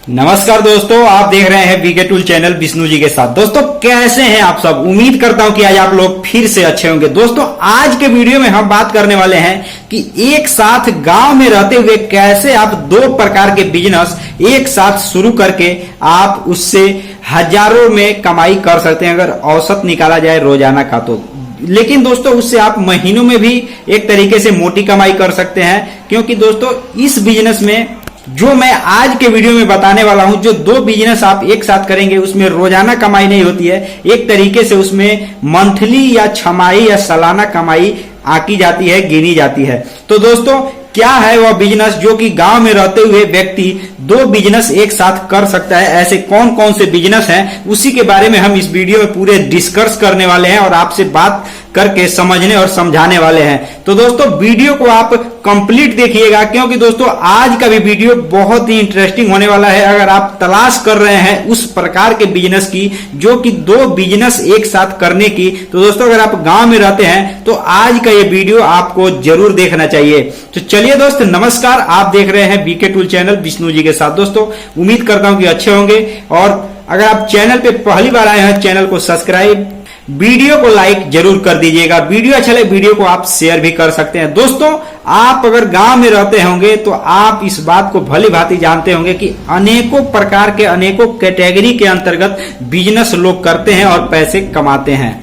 नमस्कार दोस्तों, आप देख रहे हैं BK tool channel Vishnu ji के साथ। दोस्तों कैसे हैं आप सब? उम्मीद करता हूं कि आज आप लोग फिर से अच्छे होंगे। दोस्तों आज के वीडियो में हम बात करने वाले हैं कि एक साथ गांव में रहते हुए कैसे आप दो प्रकार के बिजनेस एक साथ शुरू करके आप उससे हजारों में कमाई कर सकते हैं, अगर औसत निकाला जाए रोजाना का तो। लेकिन दोस्तों उससे आप महीनों में भी एक तरीके से मोटी कमाई कर सकते हैं, क्योंकि दोस्तों इस बिजनेस में जो मैं आज के वीडियो में बताने वाला हूं, जो दो बिजनेस आप एक साथ करेंगे उसमें रोजाना कमाई नहीं होती है, एक तरीके से उसमें मंथली या छमाही या सालाना कमाई आकी जाती है, गिनी जाती है। तो दोस्तों क्या है वह बिजनेस जो कि गांव में रहते हुए व्यक्ति दो बिजनेस एक साथ कर सकता है? ऐसे कौन कौन से बिजनेस हैं, उसी के बारे में हम इस वीडियो में पूरे डिस्कस करने वाले हैं और आपसे बात करके समझने और समझाने वाले हैं। तो दोस्तों वीडियो को आप कंप्लीट देखिएगा, क्योंकि दोस्तों आज का भी वीडियो बहुत ही इंटरेस्टिंग होने वाला है। अगर आप तलाश कर रहे हैं उस प्रकार के बिजनेस की जो कि दो बिजनेस एक साथ करने की, तो दोस्तों अगर आप गांव में रहते हैं तो आज का ये वीडियो आपको जरूर देखना चाहिए। तो चलिए दोस्त, नमस्कार, आप देख रहे हैं BK tool channel Vishnu ji के साथ। दोस्तों उम्मीद करता हूं कि अच्छे होंगे, और अगर आप चैनल पे पहली बार आए हैं चैनल को सब्सक्राइब, वीडियो को लाइक जरूर कर दीजिएगा। वीडियो अच्छा लगे वीडियो को आप शेयर भी कर सकते हैं। दोस्तों आप अगर गांव में रहते होंगे तो आप इस बात को भली भांति जानते होंगे कि अनेकों प्रकार के अनेकों कैटेगरी के अंतर्गत बिजनेस लोग करते हैं और पैसे कमाते हैं।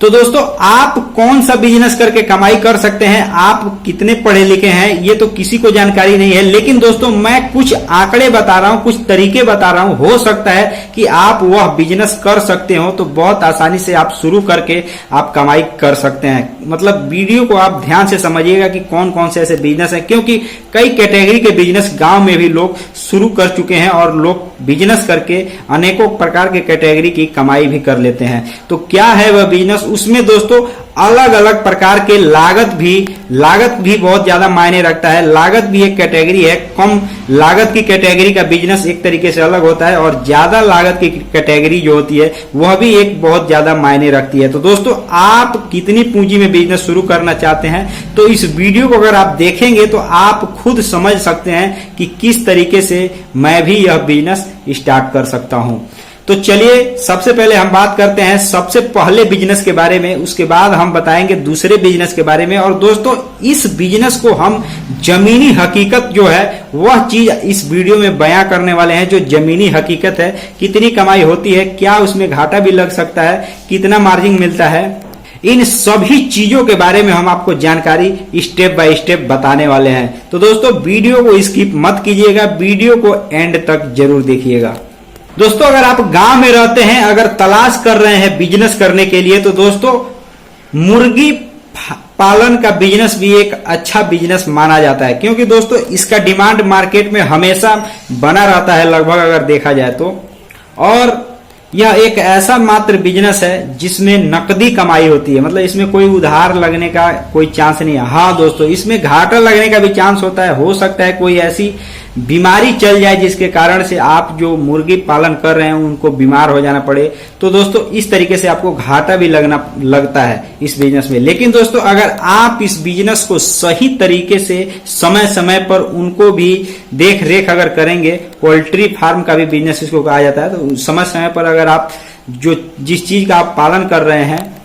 तो दोस्तों आप कौन सा बिजनेस करके कमाई कर सकते हैं, आप कितने पढ़े लिखे हैं, ये तो किसी को जानकारी नहीं है। लेकिन दोस्तों मैं कुछ आंकड़े बता रहा हूं, कुछ तरीके बता रहा हूं, हो सकता है कि आप वह बिजनेस कर सकते हो, तो बहुत आसानी से आप शुरू करके आप कमाई कर सकते हैं। मतलब वीडियो को आप ध्यान से समझिएगा कि कौन कौन से ऐसे बिजनेस हैं, क्योंकि कई कैटेगरी के बिजनेस गांव में भी लोग शुरू कर चुके हैं और लोग बिजनेस करके अनेकों प्रकार के कैटेगरी की कमाई भी कर लेते हैं। तो क्या है वह बिजनेस? उसमें दोस्तों अलग अलग प्रकार के लागत भी बहुत ज्यादा मायने रखता है। लागत भी एक कैटेगरी है। कम लागत की कैटेगरी का बिजनेस एक तरीके से अलग होता है, और ज्यादा लागत की कैटेगरी जो होती है वह भी एक बहुत ज्यादा मायने रखती है। तो दोस्तों आप कितनी पूंजी में बिजनेस शुरू करना चाहते हैं, तो इस वीडियो को अगर आप देखेंगे तो आप खुद समझ सकते हैं कि किस तरीके से मैं भी यह बिजनेस स्टार्ट कर सकता हूं। तो चलिए सबसे पहले हम बात करते हैं सबसे पहले बिजनेस के बारे में, उसके बाद हम बताएंगे दूसरे बिजनेस के बारे में। और दोस्तों इस बिजनेस को हम जमीनी हकीकत जो है वह चीज इस वीडियो में बयां करने वाले हैं। जो जमीनी हकीकत है, कितनी कमाई होती है, क्या उसमें घाटा भी लग सकता है, कितना मार्जिन मिलता है, इन सभी चीजों के बारे में हम आपको जानकारी स्टेप बाय स्टेप बताने वाले हैं। तो दोस्तों वीडियो को स्किप मत कीजिएगा, वीडियो को एंड तक जरूर देखिएगा। दोस्तों अगर आप गांव में रहते हैं, अगर तलाश कर रहे हैं बिजनेस करने के लिए, तो दोस्तों मुर्गी पालन का बिजनेस भी एक अच्छा बिजनेस माना जाता है, क्योंकि दोस्तों इसका डिमांड मार्केट में हमेशा बना रहता है लगभग अगर देखा जाए तो। और यह एक ऐसा मात्र बिजनेस है जिसमें नकदी कमाई होती है, मतलब इसमें कोई उधार लगने का कोई चांस नहीं है। हाँ दोस्तों इसमें घाटा लगने का भी चांस होता है। हो सकता है कोई ऐसी बीमारी चल जाए जिसके कारण से आप जो मुर्गी पालन कर रहे हैं उनको बीमार हो जाना पड़े, तो दोस्तों इस तरीके से आपको घाटा भी लगता है इस बिजनेस में। लेकिन दोस्तों अगर आप इस बिजनेस को सही तरीके से समय समय पर उनको भी देख रेख अगर करेंगे, पोल्ट्री फार्म का भी बिजनेस इसको कहा जाता है, तो समय समय पर अगर आप जिस चीज का आप पालन कर रहे हैं,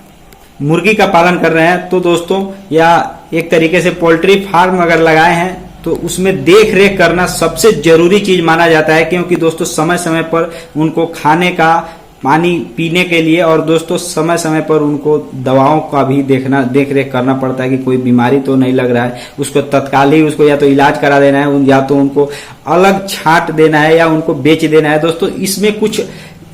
मुर्गी का पालन कर रहे हैं, तो दोस्तों या एक तरीके से पोल्ट्री फार्म अगर लगाए हैं, तो उसमें देख रेख करना सबसे जरूरी चीज माना जाता है। क्योंकि दोस्तों समय समय पर उनको खाने का, पानी पीने के लिए, और दोस्तों समय समय पर उनको दवाओं का भी देख रेख करना पड़ता है कि कोई बीमारी तो नहीं लग रहा है। उसको तत्काल ही उसको या तो इलाज करा देना है, या तो उनको अलग छांट देना है, या उनको बेच देना है। दोस्तों इसमें कुछ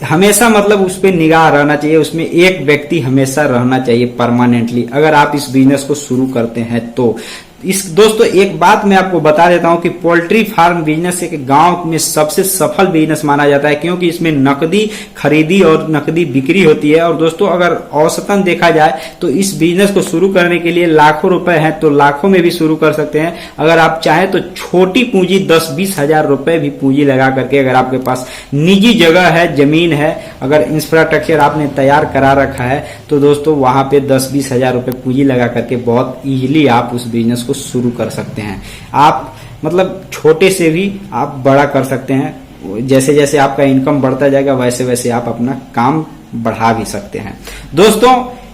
हमेशा मतलब उस पर निगाह रहना चाहिए, उसमें एक व्यक्ति हमेशा रहना चाहिए परमानेंटली, अगर आप इस बिजनेस को शुरू करते हैं तो। दोस्तों एक बात मैं आपको बता देता हूं कि पोल्ट्री फार्म बिजनेस एक गांव में सबसे सफल बिजनेस माना जाता है, क्योंकि इसमें नकदी खरीदी और नकदी बिक्री होती है। और दोस्तों अगर औसतन देखा जाए तो इस बिजनेस को शुरू करने के लिए लाखों रुपए हैं, तो लाखों में भी शुरू कर सकते हैं। अगर आप चाहें तो छोटी पूंजी 10-20 हजार रुपए भी पूंजी लगा करके, अगर आपके पास निजी जगह है, जमीन है, अगर इंफ्रास्ट्रक्चर आपने तैयार करा रखा है, तो दोस्तों वहां पे 10-20 हजार रुपए पूंजी लगा करके बहुत इजीली आप उस बिजनेस को शुरू कर सकते हैं। आप मतलब छोटे से भी आप बड़ा कर सकते हैं। जैसे जैसे आपका इनकम बढ़ता जाएगा वैसे वैसे आप अपना काम बढ़ा भी सकते हैं। दोस्तों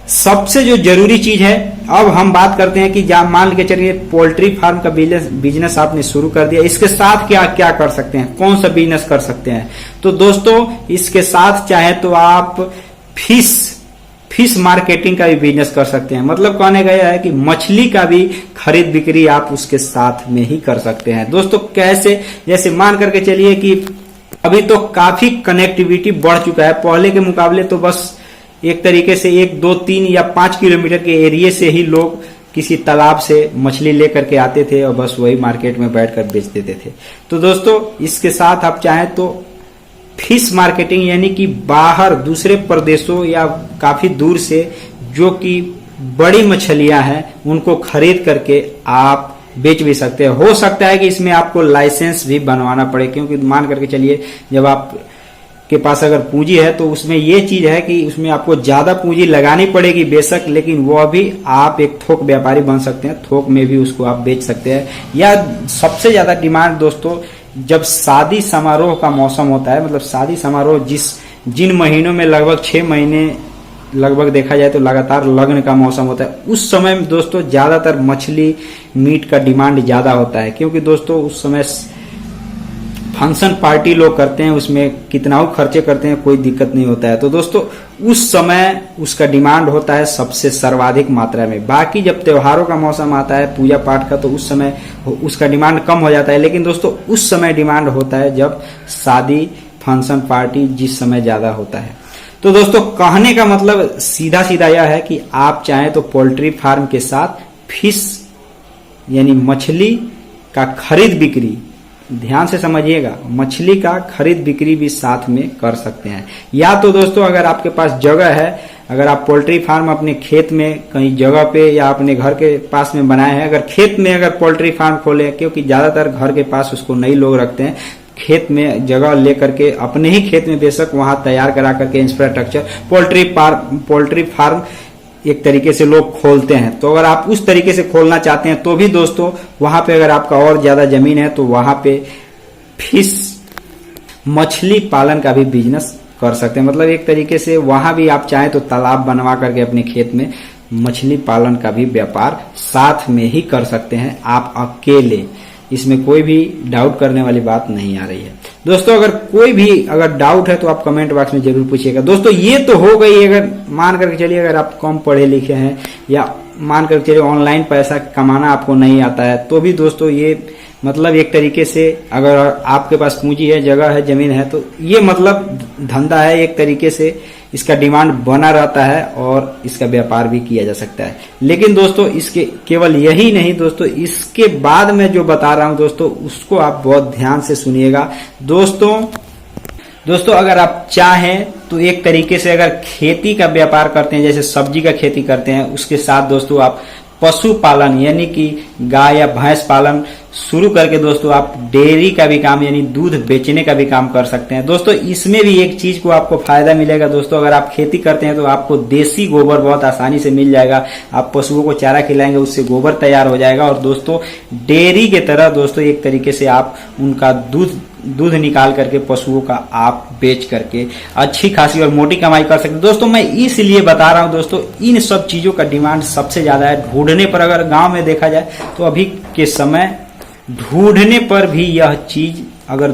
सबसे जो जरूरी चीज है, अब हम बात करते हैं कि जहाँ मान के चलिए पोल्ट्री फार्म का बिजनेस आपने शुरू कर दिया, इसके साथ क्या क्या कर सकते हैं, कौन सा बिजनेस कर सकते हैं। तो दोस्तों इसके साथ चाहे तो आप फिश मार्केटिंग का भी बिजनेस कर सकते हैं। मतलब कहने गया है कि मछली का भी खरीद बिक्री आप उसके साथ में ही कर सकते हैं। दोस्तों कैसे, जैसे मान करके चलिए कि अभी तो काफी कनेक्टिविटी बढ़ चुका है, पहले के मुकाबले तो बस एक तरीके से 1, 2, 3 या 5 किलोमीटर के एरिया से ही लोग किसी तालाब से मछली लेकर के आते थे और बस वही मार्केट में बैठकर बेच देते थे। तो दोस्तों इसके साथ आप चाहें तो फिश मार्केटिंग यानी कि बाहर दूसरे प्रदेशों या काफी दूर से जो कि बड़ी मछलियां हैं उनको खरीद करके आप बेच भी सकते हैं। हो सकता है कि इसमें आपको लाइसेंस भी बनवाना पड़े, क्योंकि मान करके चलिए जब आप के पास अगर पूंजी है तो उसमें ये चीज है कि उसमें आपको ज्यादा पूंजी लगानी पड़ेगी बेशक, लेकिन वो भी आप एक थोक व्यापारी बन सकते हैं, थोक में भी उसको आप बेच सकते हैं। या सबसे ज्यादा डिमांड दोस्तों जब शादी समारोह का मौसम होता है, मतलब शादी समारोह जिन महीनों में लगभग 6 महीने लगभग देखा जाए तो लगातार लग्न का मौसम होता है, उस समय में दोस्तों ज्यादातर मछली मीट का डिमांड ज्यादा होता है, क्योंकि दोस्तों उस समय फंक्शन पार्टी लोग करते हैं, उसमें कितना खर्चे करते हैं कोई दिक्कत नहीं होता है। तो दोस्तों उस समय उसका डिमांड होता है सबसे सर्वाधिक मात्रा में। बाकी जब त्योहारों का मौसम आता है, पूजा पाठ का, तो उस समय उसका डिमांड कम हो जाता है। लेकिन दोस्तों उस समय डिमांड होता है जब शादी फंक्शन पार्टी जिस समय ज्यादा होता है। तो दोस्तों कहने का मतलब सीधा सीधा यह है कि आप चाहें तो पोल्ट्री फार्म के साथ फिश यानी मछली का खरीद बिक्री, ध्यान से समझिएगा, मछली का खरीद बिक्री भी साथ में कर सकते हैं। या तो दोस्तों अगर आपके पास जगह है, अगर आप पोल्ट्री फार्म अपने खेत में कहीं जगह पे या अपने घर के पास में बनाए हैं, अगर खेत में अगर पोल्ट्री फार्म खोले, क्योंकि ज्यादातर घर के पास उसको नई लोग रखते हैं, खेत में जगह लेकर के अपने ही खेत में बेशक वहां तैयार करा करके इंफ्रास्ट्रक्चर पोल्ट्री फार्म एक तरीके से लोग खोलते हैं। तो अगर आप उस तरीके से खोलना चाहते हैं तो भी दोस्तों वहां पे अगर आपका और ज्यादा जमीन है तो वहां पे फिश मछली पालन का भी बिजनेस कर सकते हैं। मतलब एक तरीके से वहां भी आप चाहें तो तालाब बनवा करके अपने खेत में मछली पालन का भी व्यापार साथ में ही कर सकते हैं आप अकेले। इसमें कोई भी डाउट करने वाली बात नहीं आ रही है। दोस्तों अगर कोई भी अगर डाउट है तो आप कमेंट बॉक्स में जरूर पूछिएगा। दोस्तों ये तो हो गई, अगर मान करके चलिए अगर आप कम पढ़े लिखे हैं या मान करके चलिए ऑनलाइन पैसा कमाना आपको नहीं आता है, तो भी दोस्तों ये मतलब एक तरीके से अगर आपके पास पूंजी है, जगह है, जमीन है, तो ये मतलब धंधा है, एक तरीके से इसका डिमांड बना रहता है और इसका व्यापार भी किया जा सकता है। लेकिन दोस्तों इसके केवल यही नहीं दोस्तों, इसके बाद मैं जो बता रहा हूं दोस्तों उसको आप बहुत ध्यान से सुनिएगा। दोस्तों अगर आप चाहें तो एक तरीके से अगर खेती का व्यापार करते हैं, जैसे सब्जी का खेती करते हैं, उसके साथ दोस्तों आप पशुपालन यानी कि गाय या भैंस पालन शुरू करके दोस्तों आप डेयरी का भी काम यानी दूध बेचने का भी काम कर सकते हैं। दोस्तों इसमें भी एक चीज को आपको फायदा मिलेगा दोस्तों, अगर आप खेती करते हैं तो आपको देसी गोबर बहुत आसानी से मिल जाएगा। आप पशुओं को चारा खिलाएंगे, उससे गोबर तैयार हो जाएगा और दोस्तों डेयरी के तरह दोस्तों एक तरीके से आप उनका दूध निकाल करके पशुओं का आप बेच करके अच्छी खासी और मोटी कमाई कर सकते हैं। दोस्तों मैं इसलिए बता रहा हूं दोस्तों, इन सब चीजों का डिमांड सबसे ज्यादा है। ढूंढने पर अगर गांव में देखा जाए तो अभी के समय ढूंढने पर भी यह चीज अगर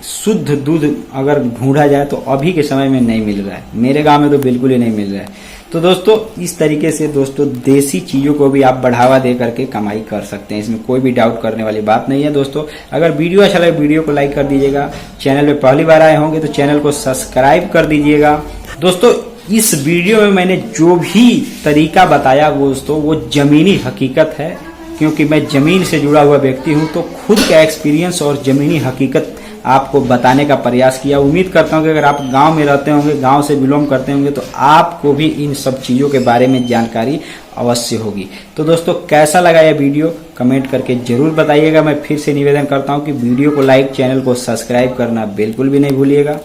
शुद्ध दूध अगर ढूंढा जाए तो अभी के समय में नहीं मिल रहा है। मेरे गांव में तो बिल्कुल ही नहीं मिल रहा है। तो दोस्तों इस तरीके से दोस्तों देसी चीजों को भी आप बढ़ावा दे करके कमाई कर सकते हैं, इसमें कोई भी डाउट करने वाली बात नहीं है। दोस्तों अगर वीडियो अच्छा लगे वीडियो को लाइक कर दीजिएगा, चैनल पे पहली बार आए होंगे तो चैनल को सब्सक्राइब कर दीजिएगा। दोस्तों इस वीडियो में मैंने जो भी तरीका बताया दोस्तों वो जमीनी हकीकत है, क्योंकि मैं जमीन से जुड़ा हुआ व्यक्ति हूं, तो खुद का एक्सपीरियंस और जमीनी हकीकत आपको बताने का प्रयास किया। उम्मीद करता हूं कि अगर आप गांव में रहते होंगे, गांव से बिलोंग करते होंगे, तो आपको भी इन सब चीजों के बारे में जानकारी अवश्य होगी। तो दोस्तों कैसा लगा यह वीडियो कमेंट करके जरूर बताइएगा। मैं फिर से निवेदन करता हूं कि वीडियो को लाइक, चैनल को सब्सक्राइब करना बिल्कुल भी नहीं भूलिएगा।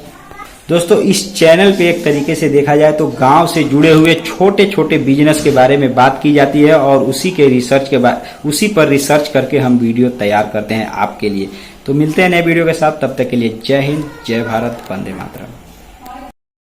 दोस्तों इस चैनल पे एक तरीके से देखा जाए तो गांव से जुड़े हुए छोटे छोटे बिजनेस के बारे में बात की जाती है और उसी पर रिसर्च करके हम वीडियो तैयार करते हैं आपके लिए। तो मिलते हैं नए वीडियो के साथ, तब तक के लिए जय हिंद, जय भारत, वंदे मातरम।